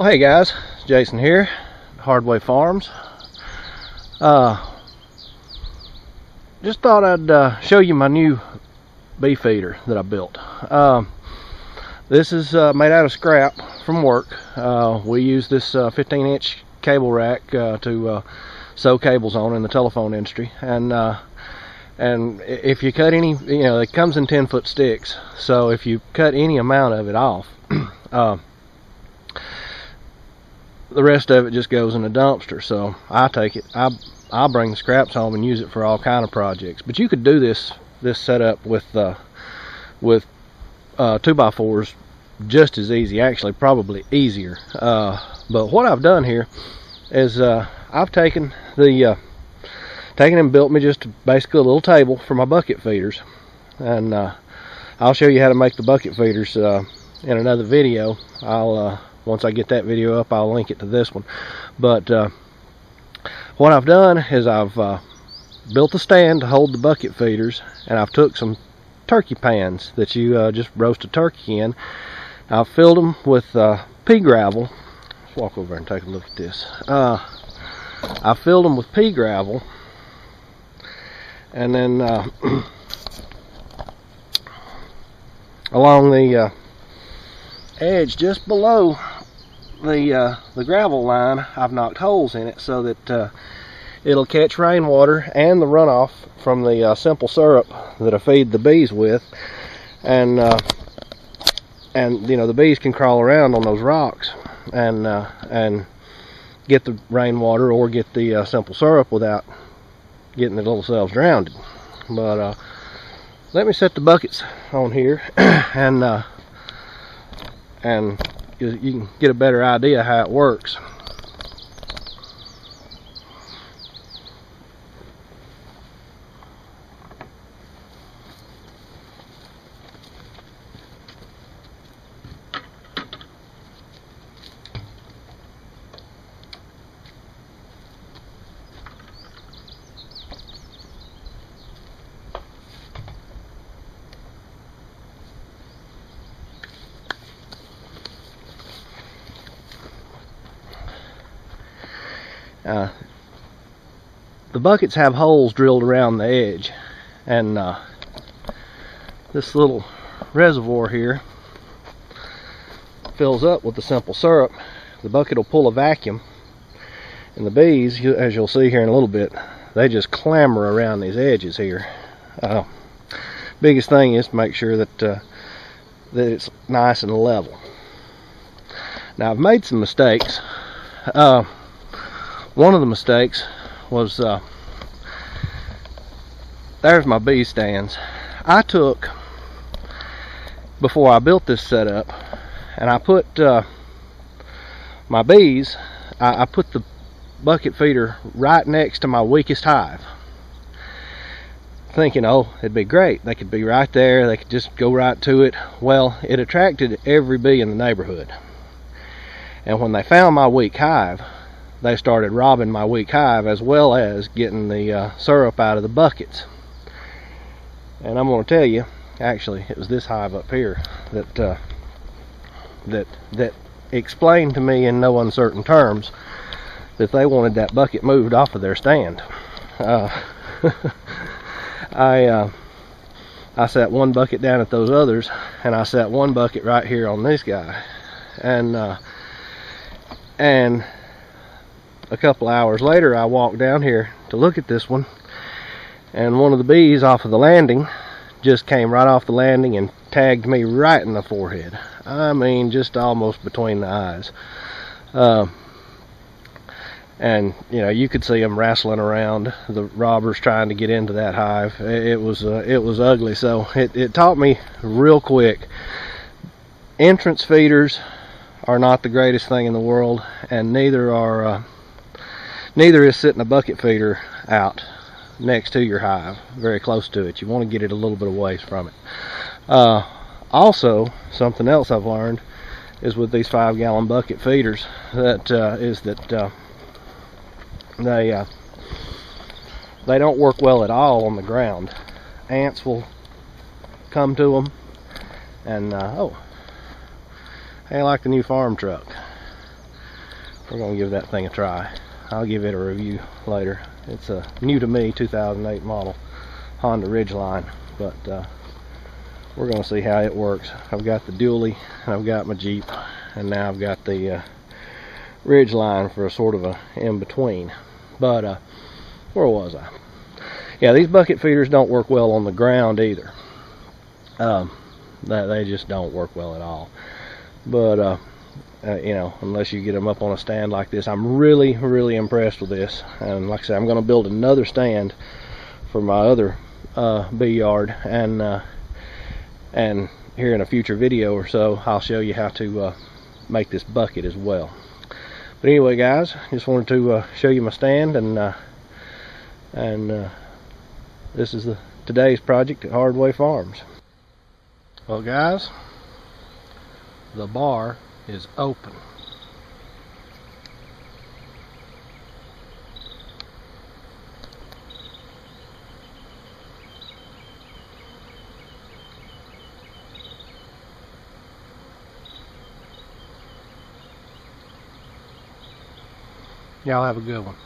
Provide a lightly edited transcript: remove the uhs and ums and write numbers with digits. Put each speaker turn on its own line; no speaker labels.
Well, hey guys, Jason here, Hardway Farms. Just thought I'd show you my new bee feeder that I built. This is made out of scrap from work. We use this 15-inch cable rack to sew cables on in the telephone industry, and if you cut any, it comes in 10-foot sticks. So if you cut any amount of it off, the rest of it just goes in a dumpster. So I take it, I'll bring the scraps home and use it for all kind of projects. But you could do this setup with 2x4s just as easy, actually probably easier. But what I've done here is I've taken and built me just basically a little table for my bucket feeders, and I'll show you how to make the bucket feeders in another video. Once I get that video up, I'll link it to this one. But what I've done is I've built a stand to hold the bucket feeders, and I've took some turkey pans that you just roast a turkey in. I've filled them with pea gravel. Let's walk over and take a look at this. I filled them with pea gravel, and then along the edge just below the gravel line, I've knocked holes in it so that it'll catch rainwater and the runoff from the simple syrup that I feed the bees with, and the bees can crawl around on those rocks and get the rainwater or get the simple syrup without getting their little selves drowned. But let me set the buckets on here and you can get a better idea how it works. The buckets have holes drilled around the edge, and this little reservoir here fills up with the simple syrup. The bucket will pull a vacuum, and the bees, as you'll see here in a little bit, they just clamber around these edges here. Biggest thing is to make sure that it's nice and level. Now, I've made some mistakes. One of the mistakes was, there's my bee stands. I took, before I built this setup, and I put my bees, I put the bucket feeder right next to my weakest hive, thinking, oh, it'd be great, they could be right there, they could just go right to it. Well, it attracted every bee in the neighborhood, and when they found my weak hive, they started robbing my weak hive as well as getting the syrup out of the buckets. And I'm going to tell you, actually, it was this hive up here that explained to me in no uncertain terms that they wanted that bucket moved off of their stand. I set one bucket down at those others, and I set one bucket right here on this guy, and a couple hours later, I walked down here to look at this one, and one of the bees off of the landing just came right off the landing and tagged me right in the forehead. I mean, just almost between the eyes. And you could see them wrestling around, the robbers trying to get into that hive. It was ugly. So it taught me real quick, entrance feeders are not the greatest thing in the world, and neither is sitting a bucket feeder out next to your hive, very close to it. You want to get it a little bit away from it. Also, something else I've learned is with these 5-gallon bucket feeders, that they don't work well at all on the ground. Ants will come to them, and oh, hey, I like the new farm truck. we're gonna give that thing a try. I'll give it a review later. It's a new to me 2008 model Honda Ridgeline, but we're gonna see how it works. I've got the dually and I've got my Jeep, and now I've got the Ridgeline for a sort of a in-between. But where was I? Yeah, these bucket feeders don't work well on the ground either. They just don't work well at all. But you know, unless you get them up on a stand like this. I'm really impressed with this, and like I said, I'm going to build another stand for my other bee yard, and here in a future video or so I'll show you how to make this bucket as well. But anyway, guys, just wanted to show you my stand, and this is today's project at Hardway Farms. Well, guys, the bar is open. Y'all have a good one.